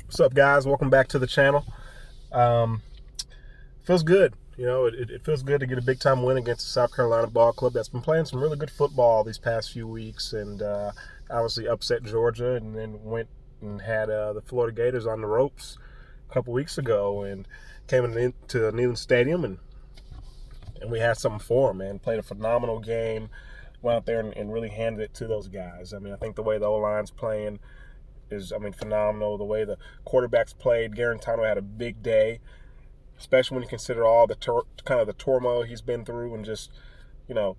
What's up, guys? Welcome back to the channel. Um, Feels good. It feels good to get a big time win against the South Carolina ball club that's been playing some really good football these past few weeks, and obviously upset Georgia, and then went and had the Florida Gators on the ropes a couple weeks ago, and came into Neyland Stadium, and we had something for them. Man, played a phenomenal game. Went out there and really handed it to those guys. I mean, I think the way the O-line's playing is, phenomenal. The way the quarterbacks played, Garantano had a big day, especially when you consider all the kind of the turmoil he's been through, and just, you know,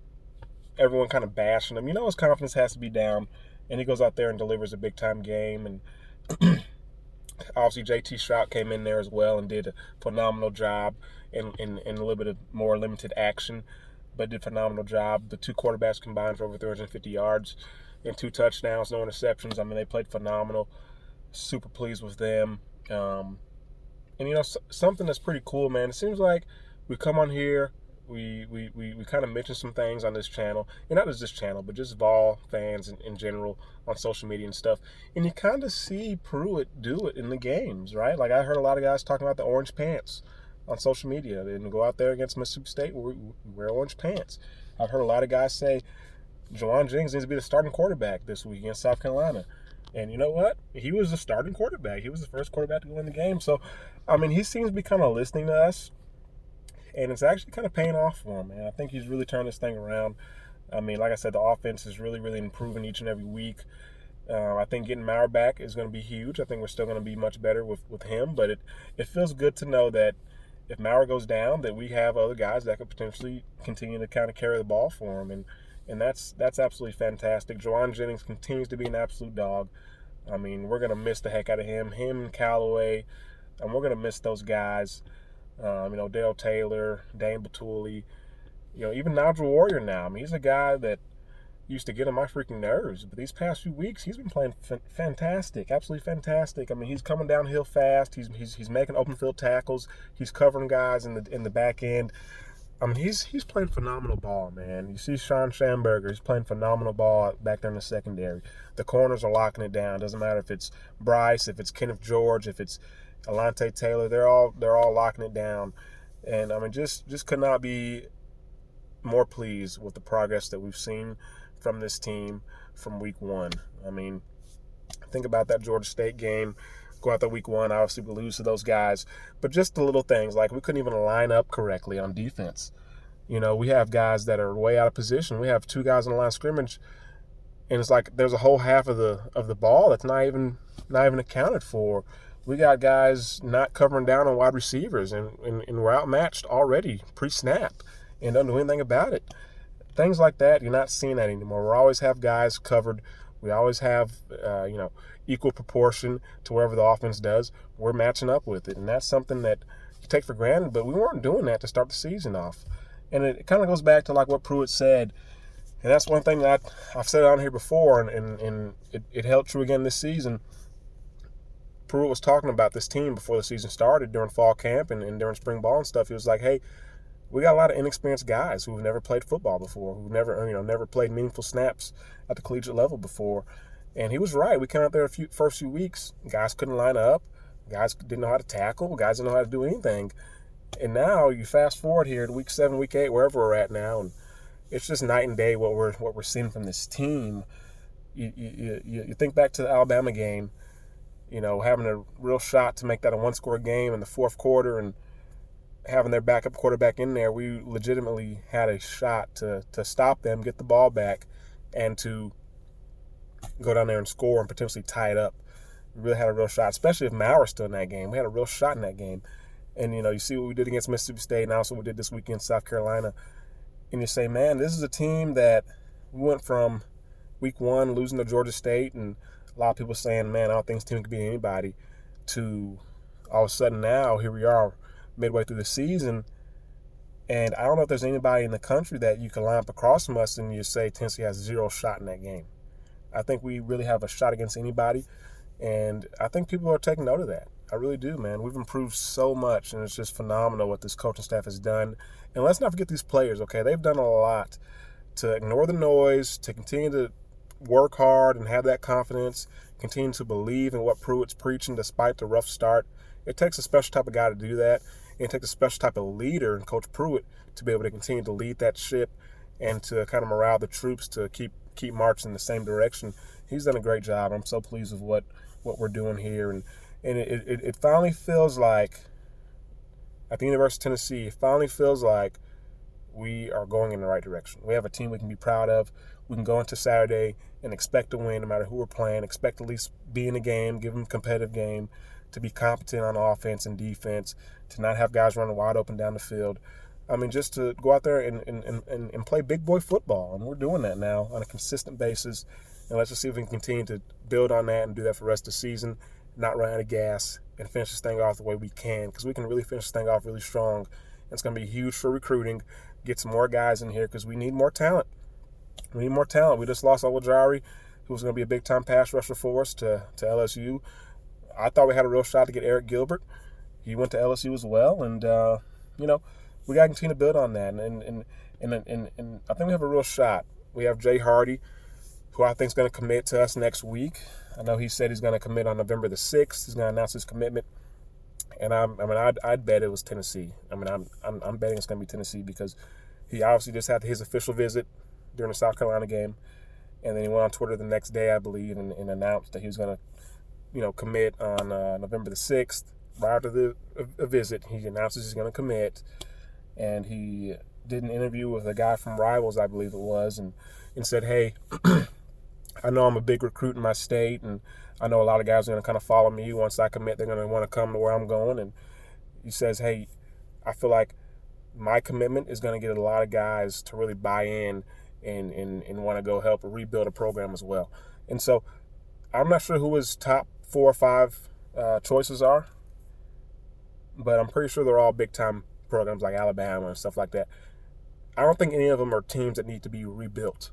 everyone kind of bashing him. His confidence has to be down, and he goes out there and delivers a big time game. And obviously JT Stroud came in there as well and did a phenomenal job in a little bit of more limited action, but did a phenomenal job. The two quarterbacks combined for over 350 yards and 2 touchdowns, no interceptions. I mean, they played phenomenal. Super pleased with them. And something that's pretty cool, man. It seems like we come on here, we kind of mention some things on this channel, and not just this channel, but just Vol fans in general on social media and stuff. And you kind of see Pruitt do it in the games, right? Like, I heard a lot of guys talking about the orange pants on social media. They didn't go out there against Mississippi State, we wear orange pants. I've heard a lot of guys say Juwan Jennings needs to be the starting quarterback this week against South Carolina. And you know what? He was the starting quarterback. He was the first quarterback to go in the game. So, he seems to be kind of listening to us, and it's actually kind of paying off for him, man. I think he's really turned this thing around. Like I said, the offense is really, really improving each and every week. I think getting Maurer back is going to be huge. I think we're still going to be much better with him, but it feels good to know that if Maurer goes down, that we have other guys that could potentially continue to kind of carry the ball for him. And that's absolutely fantastic. Juwan Jennings continues to be an absolute dog. We're going to miss the heck out of him and Callaway, and we're going to miss those guys. Dale Taylor, Dane Batuli, even Nigel Warrior now. He's a guy that used to get on my freaking nerves, but these past few weeks, he's been playing fantastic, absolutely fantastic. He's coming downhill fast. He's making open field tackles. He's covering guys in the back end. He's playing phenomenal ball, man. You see Sean Schamberger, he's playing phenomenal ball back there in the secondary. The corners are locking it down. Doesn't matter if it's Bryce, if it's Kenneth George, if it's Alante Taylor, they're all locking it down. And just could not be more pleased with the progress that we've seen from this team from week one. Think about that Georgia State game. Go out there week one, obviously we lose to those guys. But just the little things, like we couldn't even line up correctly on defense. We have guys that are way out of position. We have 2 guys on the line of scrimmage, and it's like there's a whole half of the ball that's not even accounted for. We got guys not covering down on wide receivers, and we're outmatched already pre-snap and don't do anything about it. Things like that, you're not seeing that anymore. We always have guys covered. We always have, equal proportion to wherever the offense does. We're matching up with it, and that's something that you take for granted, but we weren't doing that to start the season off. And it kind of goes back to like what Pruitt said, and that's one thing that I've said on here before, and it held true again this season. Pruitt was talking about this team before the season started during fall camp and during spring ball and stuff. He was like, hey, we got a lot of inexperienced guys who've never played football before, who've never played meaningful snaps at the collegiate level before. And he was right. We came out there first few weeks, guys couldn't line up, guys didn't know how to tackle, guys didn't know how to do anything. And now you fast forward here to week 7, week 8, wherever we're at now, and it's just night and day what we're seeing from this team. You think back to the Alabama game, having a real shot to make that a 1-score game in the fourth quarter, and having their backup quarterback in there, we legitimately had a shot to stop them, get the ball back, and to go down there and score and potentially tie it up. We really had a real shot, especially if Maurer's still in that game. We had a real shot in that game. And, you see what we did against Mississippi State, and also what we did this week against South Carolina. And you say, man, this is a team that we went from week 1 losing to Georgia State, and a lot of people saying, man, I don't think this team can beat anybody, to all of a sudden now, here we are midway through the season, and I don't know if there's anybody in the country that you can line up across from us and you say Tennessee has 0 shot in that game. I think we really have a shot against anybody, and I think people are taking note of that. I really do, man. We've improved so much, and it's just phenomenal what this coaching staff has done. And let's not forget these players, okay? They've done a lot to ignore the noise, to continue to work hard and have that confidence, continue to believe in what Pruitt's preaching despite the rough start. It takes a special type of guy to do that. And it takes a special type of leader in Coach Pruitt to be able to continue to lead that ship and to kind of morale the troops to keep marching in the same direction. He's done a great job. I'm so pleased with what we're doing here. And it finally feels like, at the University of Tennessee, it finally feels like we are going in the right direction. We have a team we can be proud of. We can go into Saturday and expect to win no matter who we're playing, expect to at least be in the game, give them a competitive game, to be competent on offense and defense, to not have guys running wide open down the field. I mean, just to go out there and play big boy football. And we're doing that now on a consistent basis. And let's just see if we can continue to build on that and do that for the rest of the season, not run out of gas, and finish this thing off the way we can, because we can really finish this thing off really strong. It's going to be huge for recruiting, get some more guys in here, because we need more talent. We need more talent. We just lost Owajari, who was going to be a big-time pass rusher for us, to LSU. I thought we had a real shot to get Eric Gilbert. He went to LSU as well, and we got to continue to build on that. And I think we have a real shot. We have Jay Hardy, who I think is going to commit to us next week. I know he said he's going to commit on November the 6th. He's going to announce his commitment. And I'd bet it was Tennessee. I'm betting it's going to be Tennessee, because he obviously just had his official visit during the South Carolina game, and then he went on Twitter the next day, I believe, and announced that he was going to, commit on November the 6th. Right after the visit, he announces he's going to commit, and he did an interview with a guy from Rivals, I believe it was, and said, hey, I know I'm a big recruit in my state, and I know a lot of guys are going to kind of follow me. Once I commit, they're going to want to come to where I'm going. And he says, hey, I feel like my commitment is going to get a lot of guys to really buy in and want to go help rebuild a program as well. And so I'm not sure who his top 4 or 5 choices are, but I'm pretty sure they're all big-time programs like Alabama and stuff like that. I don't think any of them are teams that need to be rebuilt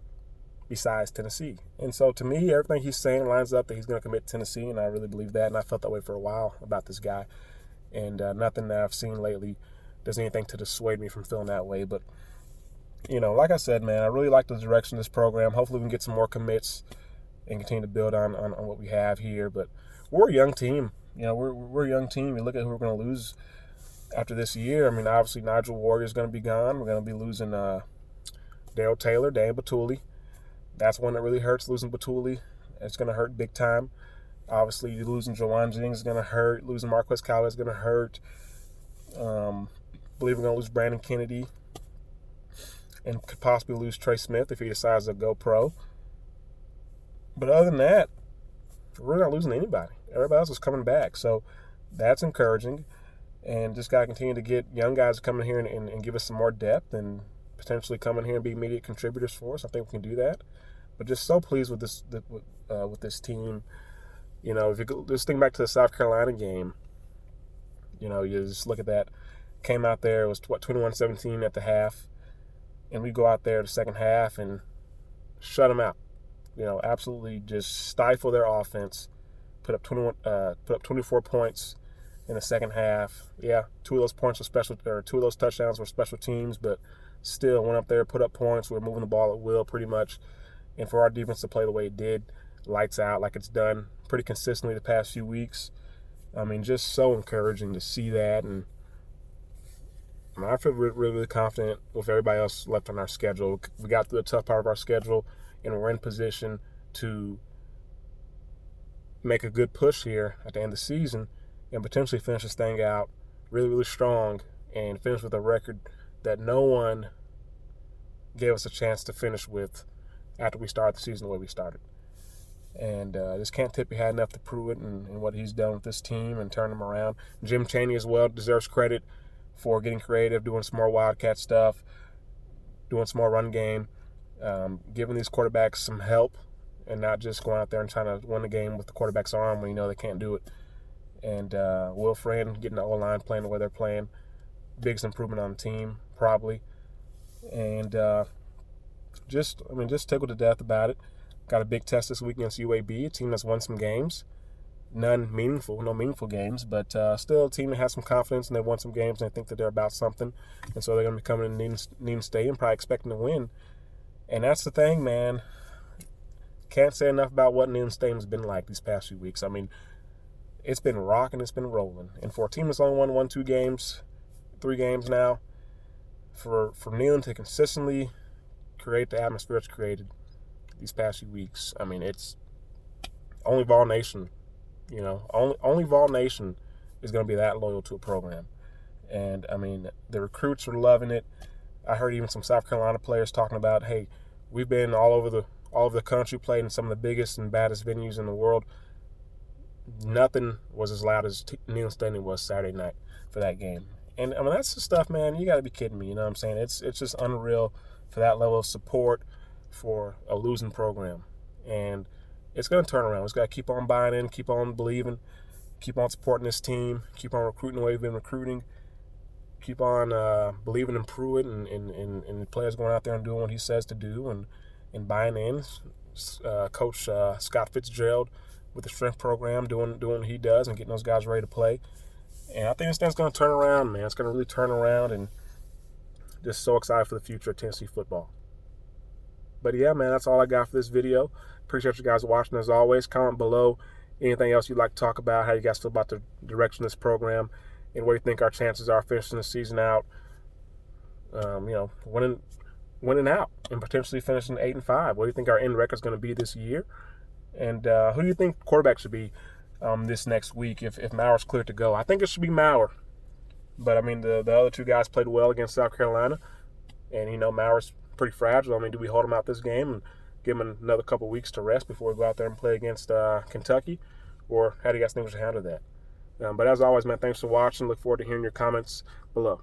besides Tennessee. And so to me, everything he's saying lines up that he's going to commit to Tennessee, and I really believe that, and I felt that way for a while about this guy. And nothing that I've seen lately does anything to dissuade me from feeling that way. But, like I said, man, I really like the direction of this program. Hopefully we can get some more commits and continue to build on what we have here. But we're a young team. We're a young team. You look at who we're going to lose after this year. I mean, obviously Nigel Warrior is going to be gone. We're going to be losing Dale Taylor, Dan Batuli. That's one that really hurts, losing Batuli. It's going to hurt big time. Obviously, losing Jawan Jennings is going to hurt. Losing Marquez Callaway is going to hurt. Believe we're going to lose Brandon Kennedy and could possibly lose Trey Smith if he decides to go pro. But other than that, we're not losing anybody. Everybody else is coming back. So that's encouraging. And just got to continue to get young guys to come in here and give us some more depth and potentially come in here and be immediate contributors for us. I think we can do that. But just so pleased with this team. If you just think back to the South Carolina game, you just look at that. Came out there, it was 21-17 at the half, and we go out there the second half and shut them out. Absolutely just stifle their offense. Put up 24 points in the second half. Yeah, 2 of those points were 2 of those touchdowns were special teams, but still went up there, put up points. We were moving the ball at will pretty much. And for our defense to play the way it did, lights out, like it's done pretty consistently the past few weeks. I mean, just so encouraging to see that. And I feel really, really confident with everybody else left on our schedule. We got through the tough part of our schedule, and we're in position to make a good push here at the end of the season and potentially finish this thing out really, really strong and finish with a record that no one gave us a chance to finish with after we started the season the way we started. And just can't tip your hat enough to Pruitt and what he's done with this team and turn them around. Jim Chaney as well deserves credit for getting creative, doing some more Wildcat stuff, doing some more run game, giving these quarterbacks some help and not just going out there and trying to win the game with the quarterback's arm when you know they can't do it. And Will Friend getting the O-line playing the way they're playing. Biggest improvement on the team, probably. And just tickled to death about it. Got a big test this week against UAB, a team that's won some games. No meaningful games, but still a team that has some confidence and they won some games and they think that they're about something. And so they're going to be coming to Neyland Stadium probably expecting to win. And that's the thing, man. can't say enough about what Neyland Stadium's been like these past few weeks. I mean, it's been rocking, it's been rolling. And for a team that's only won 3 games now, for Neyland to consistently create the atmosphere it's created these past few weeks, I mean, it's only Vol Nation, only Vol Nation is going to be that loyal to a program. And, I mean, the recruits are loving it. I heard even some South Carolina players talking about, hey, we've been all over the country, played in some of the biggest and baddest venues in the world. Nothing was as loud as Neyland Stadium was Saturday night for that game. And, I mean, that's the stuff, man, you got to be kidding me, you know what I'm saying? It's just unreal for that level of support for a losing program. And it's going to turn around. We just got to keep on buying in, keep on believing, keep on supporting this team, keep on recruiting the way we've been recruiting, keep on believing in Pruitt and the players going out there and doing what he says to do and buying in. Coach Scott Fitzgerald with the strength program doing what he does and getting those guys ready to play. And I think this thing's going to turn around, man. It's going to really turn around, and just so excited for the future of Tennessee football. But yeah, man, that's all I got for this video. Appreciate you guys watching as always. Comment below anything else you'd like to talk about, how you guys feel about the direction of this program, and what you think our chances are finishing the season out, winning out and potentially finishing 8-5. What do you think our end record is going to be this year? And who do you think quarterback should be this next week if Maurer's cleared to go? I think it should be Maurer. But, I mean, the other 2 guys played well against South Carolina. And, Maurer's pretty fragile. I mean, do we hold him out this game and give him another couple weeks to rest before we go out there and play against Kentucky? Or how do you guys think we should handle that? But as always, man, thanks for watching. Look forward to hearing your comments below.